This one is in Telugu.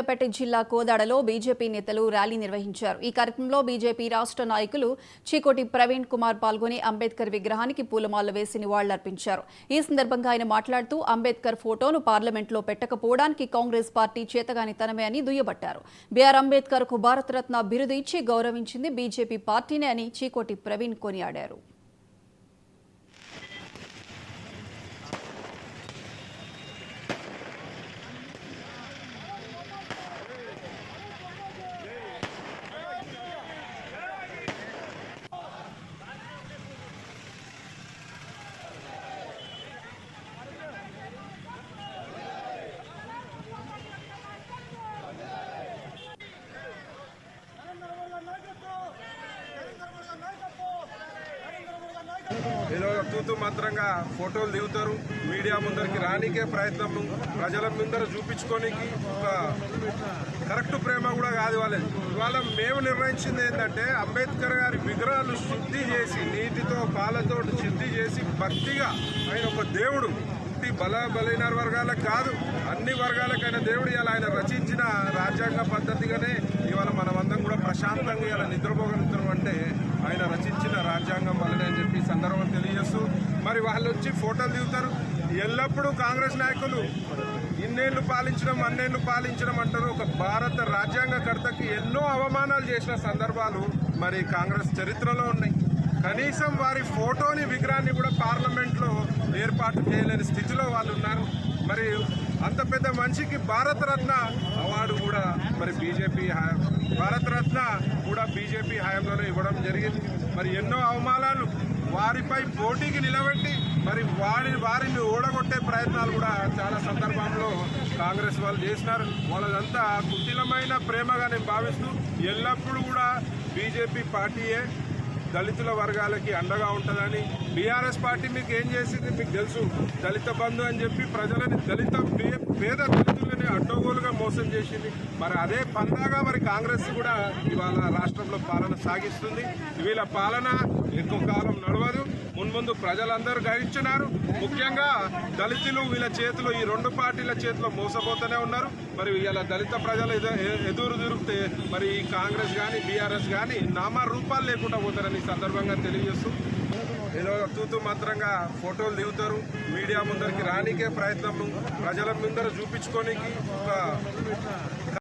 సూర్యాపేట జిల్లా కోదాడలో బీజేపీ నేతలు ర్యాలీ నిర్వహించారు. ఈ కార్యక్రమంలో బీజేపీ రాష్ట్ర నాయకులు చీకోటి ప్రవీణ్ కుమార్ పాల్గొని అంబేద్కర్ విగ్రహానికి పూలమాలలు వేసి నివాళులర్పించారు. ఈ సందర్భంగా ఆయన మాట్లాడుతూ అంబేద్కర్ ఫోటోను పార్లమెంట్లో పెట్టకపోవడానికి కాంగ్రెస్ పార్టీ చేతగానితనమే అని దుయ్యబట్టారు. బీఆర్ అంబేద్కర్ కు భారతరత్న బిరుదు ఇచ్చి గౌరవించింది బీజేపీ పార్టీనే అని చీకోటి ప్రవీణ్ కొనియాడారు. ఏదో తూతు మంత్రంగా ఫోటోలు దిగుతారు, మీడియా ముందరికి రానికే ప్రయత్నం, ప్రజల ముందర చూపించుకోనికి ఒక కరెక్ట్ ప్రేమ కూడా కాదు వాళ్ళది. ఇవాళ మేము నిర్ణయించింది ఏంటంటే అంబేద్కర్ గారి విగ్రహాలు శుద్ధి చేసి నీటితో పాలతో శుద్ధి చేసి భక్తిగా ఆయన ఒక దేవుడు బలైన వర్గాలకు కాదు అన్ని వర్గాలకైనా దేవుడు ఇలా ఆయన రచించిన రాజ్యాంగ పద్ధతిగానే ఇవాళ మనమందరం కూడా ప్రశాంతంగా ఇలా నిద్రపోగలుగుతున్నాం అంటే ఆయన రచించిన రాజ్యాంగం వల్లనే అని చెప్పి సందర్భం తెలియజేస్తూ మరి వాళ్ళు వచ్చి ఫోటోలు దిగుతారు. ఎల్లప్పుడూ కాంగ్రెస్ నాయకులు ఇన్నేళ్లు పాలించడం అన్నేళ్లు పాలించడం అంటారు. ఒక భారత రాజ్యాంగకర్తకి ఎన్నో అవమానాలు చేసిన సందర్భాలు మరి కాంగ్రెస్ చరిత్రలో ఉన్నాయి. కనీసం వారి ఫోటోని విగ్రహాన్ని కూడా పార్లమెంట్లో ఏర్పాటు చేయలేని స్థితిలో వాళ్ళు ఉన్నారు. మరి అంత పెద్ద మనిషికి భారతరత్న అవార్డు కూడా మరి భారతరత్న కూడా బీజేపీ హయాంలోనే ఇవ్వడం జరిగింది. మరి ఎన్నో అవమానాలు వారిపై పోటీకి నిలబెట్టి మరి వారిని ఓడగొట్టే ప్రయత్నాలు కూడా చాలా సందర్భంలో కాంగ్రెస్ వాళ్ళు చేసినారు. వాళ్ళదంతా కుటిలమైన ప్రేమగా నేను భావిస్తూ ఎల్లప్పుడూ కూడా బీజేపీ పార్టీయే దళితుల వర్గాలకి అండగా ఉంటుందని. బీఆర్ఎస్ పార్టీ మీకు ఏం చేసింది మీకు తెలుసు. దళిత బంధు అని చెప్పి ప్రజలని పేద దళితులని అడ్డగోలుగా మోసం చేసింది. మరి అదే పందాగా మరి కాంగ్రెస్ కూడా ఇవాళ రాష్ట్రంలో పాలన సాగిస్తుంది. వీళ్ళ పాలన ఎక్కువ కాలం నడవదు. మున్ముందు ప్రజలందరూ గ్రహించినారు. ముఖ్యంగా దళితులు వీళ్ళ చేతిలో ఈ రెండు పార్టీల చేతిలో మోసపోతూనే ఉన్నారు. మరి ఇలా దళిత ప్రజలు ఎదురు తిరిగితే మరి ఈ కాంగ్రెస్ కానీ బీఆర్ఎస్ కానీ నామా రూపాలు లేకుండా పోతారని సందర్భంగా తెలియజేస్తూ ఏదో తూతు మంత్రంగా ఫోటోలు దిగుతారు, మీడియా ముందరికి రానికే ప్రయత్నం, ప్రజల ముందర చూపించుకోనికి ఒక